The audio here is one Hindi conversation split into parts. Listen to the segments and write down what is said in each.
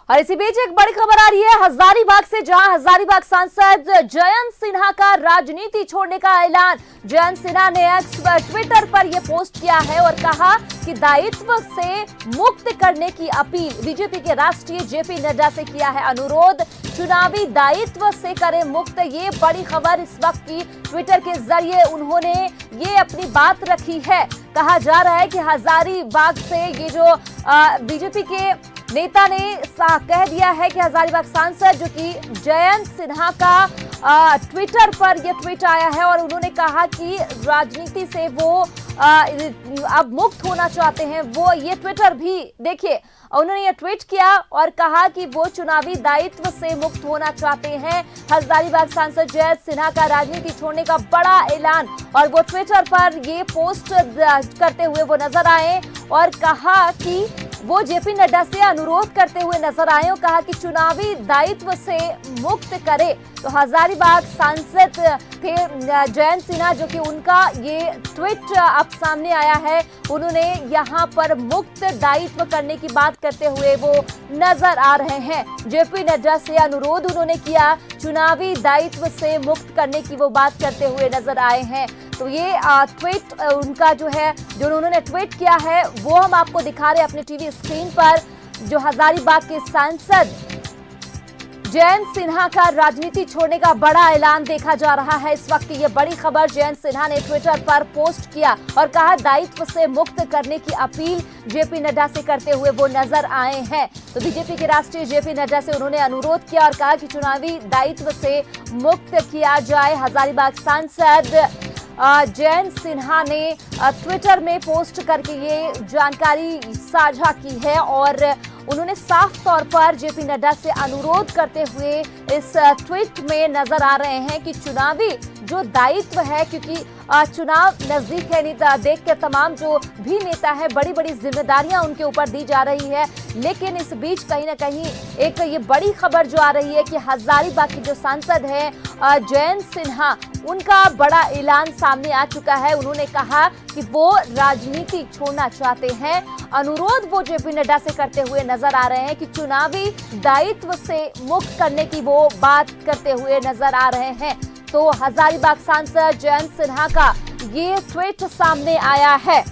और इसी बीच एक बड़ी खबर आ रही है हजारीबाग से, जहां हजारीबाग सांसद जयंत सिन्हा का राजनीति छोड़ने का ऐलान। जयंत सिन्हा ने एक्स ट्विटर पर यह पोस्ट किया है और कहा कि दायित्व से मुक्त करने की अपील बीजेपी के राष्ट्रीय जेपी नड्डा से किया है अनुरोध। चुनावी दायित्व से करें मुक्त, ये बड़ी खबर इस वक्त की ट्विटर के जरिए उन्होंने ये अपनी बात रखी है। कहा जा रहा है कि हजारीबाग से ये जो बीजेपी के नेता ने कह दिया है कि हजारीबाग सांसद जो कि जयंत सिन्हा का ट्विटर पर यह ट्वीट आया है और उन्होंने कहा कि राजनीति से वो अब मुक्त होना चाहते हैं। वो ये ट्विटर भी देखिए, उन्होंने ये ट्वीट किया और कहा कि वो चुनावी दायित्व से मुक्त होना चाहते हैं। हजारीबाग सांसद जयंत सिन्हा का राजनीति छोड़ने का बड़ा ऐलान, और वो ट्विटर पर ये पोस्ट करते हुए वो नजर आए और कहा कि वो जेपी नड्डा से अनुरोध करते हुए नजर आए और कहा कि चुनावी दायित्व से मुक्त करे। तो हजारीबाग सांसद थे जयंत सिन्हा, जो कि उनका ये ट्वीट अब सामने आया है। उन्होंने यहाँ पर मुक्त दायित्व करने की बात करते हुए वो नजर आ रहे हैं। जेपी नड्डा से अनुरोध उन्होंने किया, चुनावी दायित्व से मुक्त करने की वो बात करते हुए नजर आए हैं। तो ये ट्वीट उनका जो है, जो उन्होंने ट्वीट किया है, वो हम आपको दिखा रहे हैं अपने टीवी स्क्रीन पर। जो हजारीबाग के सांसद जयंत सिन्हा का राजनीति छोड़ने का बड़ा ऐलान देखा जा रहा है इस वक्त। ये बड़ी खबर जयंत सिन्हा ने ट्विटर पर पोस्ट किया और कहा दायित्व से मुक्त करने की अपील जेपी नड्डा से करते हुए वो नजर आए हैं। तो बीजेपी के राष्ट्रीय जेपी नड्डा से उन्होंने अनुरोध किया और कहा कि चुनावी दायित्व से मुक्त किया जाए। हजारीबाग सांसद जयंत सिन्हा ने ट्विटर में पोस्ट करके ये जानकारी साझा की है और उन्होंने साफ तौर पर जेपी नड्डा से अनुरोध करते हुए इस ट्वीट में नजर आ रहे हैं कि चुनावी जो दायित्व है, क्योंकि चुनाव नजदीक है, नहीं देख के तमाम जो भी नेता है बड़ी बड़ी जिम्मेदारियां उनके ऊपर दी जा रही है। लेकिन इस बीच कहीं ना कहीं एक ये बड़ी खबर जो आ रही है कि हजारीबाग की जो सांसद है जयंत सिन्हा, उनका बड़ा ऐलान सामने आ चुका है। उन्होंने कहा कि वो राजनीति छोड़ना चाहते हैं। अनुरोध वो जेपी नड्डा से करते हुए नजर आ रहे हैं कि चुनावी दायित्व से मुक्त करने की वो बात करते हुए नजर आ रहे हैं। तो हजारीबाग सांसद जयंत सिन्हा का ये ट्वीट सामने आया है।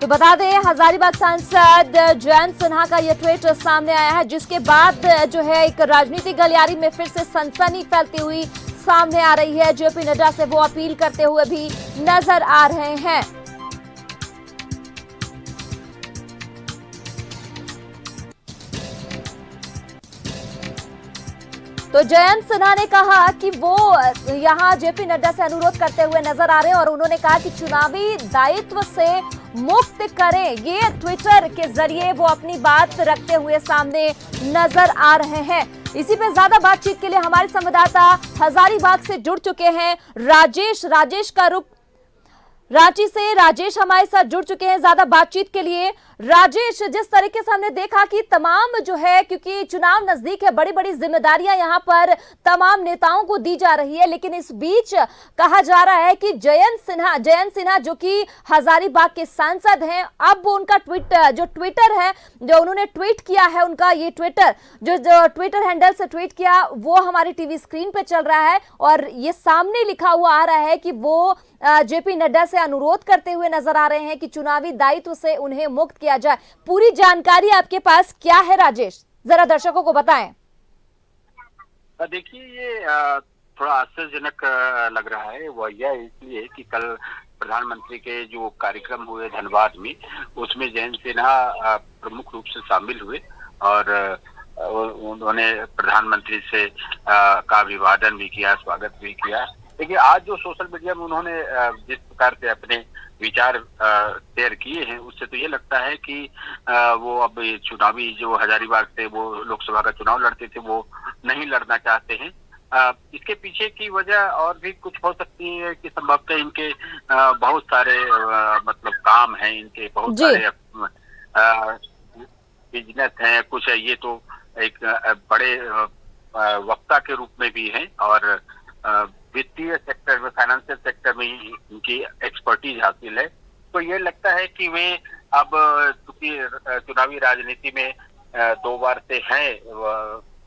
तो बता दें, हजारीबाग सांसद जयंत सिन्हा का यह ट्वीट सामने आया है, जिसके बाद जो है एक राजनीतिक गलियारी में फिर से सनसनी फैलती हुई सामने आ रही है। जेपी नड्डा से वो अपील करते हुए भी नजर आ रहे हैं। तो जयंत सिन्हा ने कहा कि वो यहाँ जेपी नड्डा से अनुरोध करते हुए नजर आ रहे हैं और उन्होंने कहा कि चुनावी दायित्व से मुक्त करें। ये ट्विटर के जरिए वो अपनी बात रखते हुए सामने नजर आ रहे हैं। इसी पे ज्यादा बातचीत के लिए हमारे संवाददाता हजारीबाग से जुड़ चुके हैं राजेश का रुख रांची से। राजेश हमारे साथ जुड़ चुके हैं ज्यादा बातचीत के लिए। राजेश, जिस तरीके से हमने देखा कि तमाम जो है, क्योंकि चुनाव नजदीक है, बड़ी बड़ी जिम्मेदारियां यहां पर तमाम नेताओं को दी जा रही है, लेकिन इस बीच कहा जा रहा है कि जयंत सिन्हा जो कि हजारीबाग के सांसद हैं, अब उनका ट्विटर है, जो उन्होंने ट्वीट किया है, उनका ये ट्विटर जो ट्विटर हैंडल से ट्वीट किया वो हमारी टीवी स्क्रीन पे चल रहा है और ये सामने लिखा हुआ आ रहा है कि वो जेपी नड्डा से अनुरोध करते हुए नजर आ रहे हैं कि चुनावी दायित्व से उन्हें मुक्त किया जाए। पूरी जानकारी आपके पास क्या है राजेश, जरा दर्शकों को बताएं। देखिए, ये थोड़ा आश्चर्यजनक लग रहा है। वह यह इसलिए कि कल प्रधानमंत्री के जो कार्यक्रम हुए धनबाद में, उसमें जयंत सिन्हा प्रमुख रूप से शामिल हुए और उन्होंने प्रधानमंत्री से का अभिवादन भी किया, स्वागत भी किया। देखिए, आज जो सोशल मीडिया में उन्होंने जिस प्रकार से अपने विचार शेयर किए हैं, उससे तो ये लगता है कि वो अब चुनावी जो हजारीबाग से वो लोकसभा का चुनाव लड़ते थे, वो नहीं लड़ना चाहते हैं। इसके पीछे की वजह और भी कुछ हो सकती है कि संभवतः इनके बहुत सारे मतलब काम हैं, इनके बहुत सारे बिजनेस हैं, कुछ है। ये तो एक बड़े वक्ता के रूप में भी हैं और वित्तीय सेक्टर में, फाइनेंशियल सेक्टर में इनकी एक्सपर्टीज हासिल है। तो ये लगता है कि वे अब चूंकि चुनावी राजनीति में 2 बार से हैं,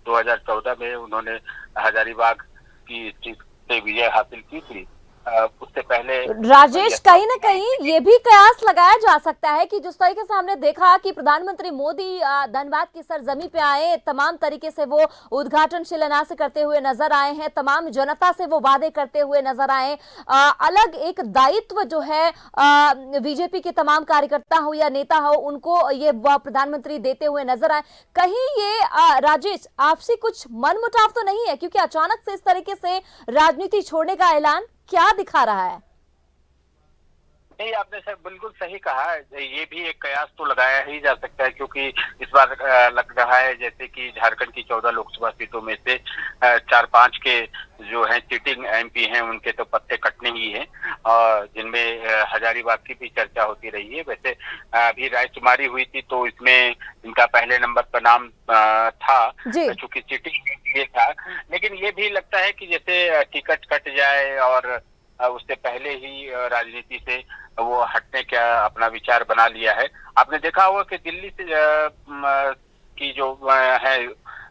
2014 में उन्होंने हजारीबाग की सीट से विजय हासिल की थी। उससे पहले राजेश, कहीं ना कहीं ये भी कयास लगाया जा सकता है कि जिस तरीके से हमने देखा कि प्रधानमंत्री मोदी धनबाद की सरजमी पे आए, तमाम तरीके से वो उद्घाटन शिलान्यास करते हुए नजर आए हैं, तमाम जनता से वो वादे करते हुए नजर आए, अलग एक दायित्व जो है बीजेपी के तमाम कार्यकर्ता हो या नेता हो उनको ये प्रधानमंत्री देते हुए नजर आए। कहीं ये राजेश आपसी कुछ मनमुटाव तो नहीं है, क्योंकि अचानक से इस तरीके से राजनीति छोड़ने का ऐलान क्या दिखा रहा है? नहीं, आपने सर बिल्कुल सही कहा। ये भी एक कयास तो लगाया ही जा सकता है, क्योंकि इस बार लग रहा है जैसे कि झारखंड की 14 लोकसभा सीटों में से 4-5 के जो हैं चिटिंग एमपी हैं उनके तो पत्ते कटने ही हैं, और जिनमें हजारीबाग की भी चर्चा होती रही है। वैसे अभी रायशुमारी हुई थी तो इसमें इनका पहले नंबर पर नाम था, चूंकि चिटिंग ये था। लेकिन ये भी लगता है कि जैसे टिकट कट जाए और उससे पहले ही राजनीति से वो हटने का अपना विचार बना लिया है। आपने देखा होगा कि दिल्ली से की जो है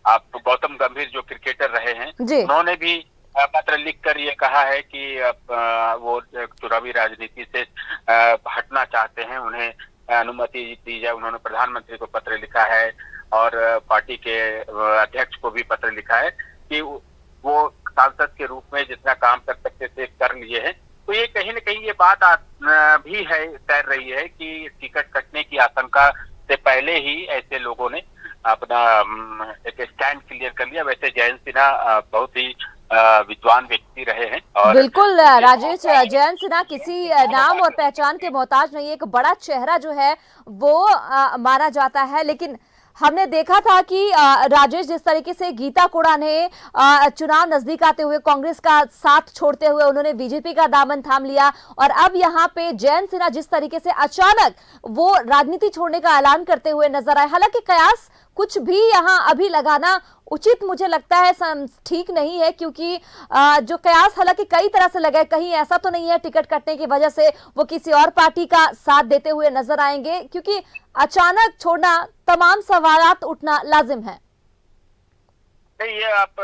आप गौतम गंभीर जो क्रिकेटर रहे हैं, उन्होंने भी पत्र लिखकर ये कहा है कि वो चुनावी राजनीति से हटना चाहते हैं, उन्हें अनुमति दी जाए। उन्होंने प्रधानमंत्री को पत्र लिखा है और पार्टी के अध्यक्ष को भी पत्र लिखा है कि वो सांसद के रूप में जितना काम कर सकते थे कर लिए हैं। तो ये कहीं न कहीं ये बात भी है तैर रही है कि टिकट कटने की आशंका से पहले ही ऐसे लोगों ने अपना एक स्टैंड क्लियर कर लिया। वैसे जयंत सिन्हा बहुत ही विद्वान व्यक्ति रहे हैं और बिल्कुल राजेश, जयंत सिन्हा किसी नाम और पहचान के मोहताज नहीं, एक बड़ा चेहरा जो है वो माना जाता है। लेकिन हमने देखा था कि राजेश जिस तरीके से गीता कोड़ा ने चुनाव नजदीक आते हुए कांग्रेस का साथ छोड़ते हुए उन्होंने बीजेपी का दामन थाम लिया, और अब यहाँ पे जयंत सिन्हा जिस तरीके से अचानक वो राजनीति छोड़ने का ऐलान करते हुए नजर आए। हालांकि कयास कुछ भी यहाँ अभी लगाना उचित मुझे लगता है ठीक नहीं है, क्योंकि जो कयास हालांकि कई तरह से लगे, कहीं ऐसा तो नहीं है टिकट कटने की वजह से वो किसी और पार्टी का साथ देते हुए नजर आएंगे, क्योंकि अचानक छोड़ना तमाम सवालात उठना लाजिम है। नहीं, ये आप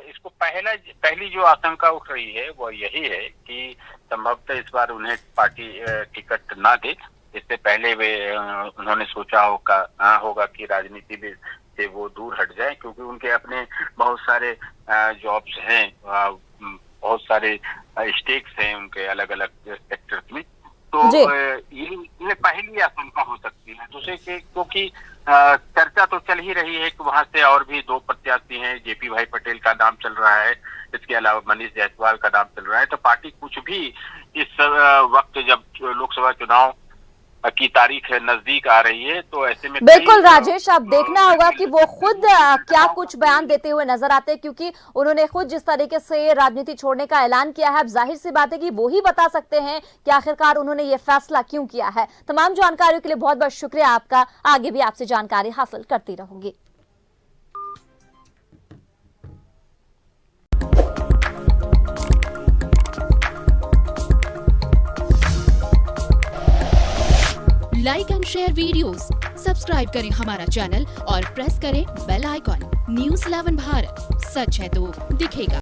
इसको पहली जो आशंका उठ रही है वो यही है कि संभवतः इस बार उन्हें पार्टी टिकट ना दे। इससे पहले उन्होंने सोचा होगा कि राजनीति में से वो दूर हट जाए, क्योंकि उनके अपने बहुत सारे जॉब्स हैं, बहुत सारे स्टेक्स हैं उनके अलग अलग सेक्टर्स में। तो ये पहली आशंका हो सकती है। दूसरे क्योंकि चर्चा तो चल ही रही है कि वहां से और भी 2 प्रत्याशी हैं, जेपी भाई पटेल का नाम चल रहा है, इसके अलावा मनीष जायसवाल का नाम चल रहा है। तो पार्टी कुछ भी इस वक्त जब लोकसभा चुनाव की तारीख नजदीक आ रही है तो ऐसे में बिल्कुल राजेश, अब देखना होगा कि वो खुद क्या कुछ बयान देते हुए नजर आते हैं, क्योंकि उन्होंने खुद जिस तरीके से राजनीति छोड़ने का ऐलान किया है, अब जाहिर सी बात है कि वो ही बता सकते हैं कि आखिरकार उन्होंने ये फैसला क्यों किया है। तमाम जानकारियों के लिए बहुत बहुत शुक्रिया आपका, आगे भी आपसे जानकारी हासिल करती रहूंगी। Like and share videos, subscribe करें हमारा चैनल और प्रेस करें बेल आइकॉन। न्यूज़ 11 भारत, सच है तो दिखेगा।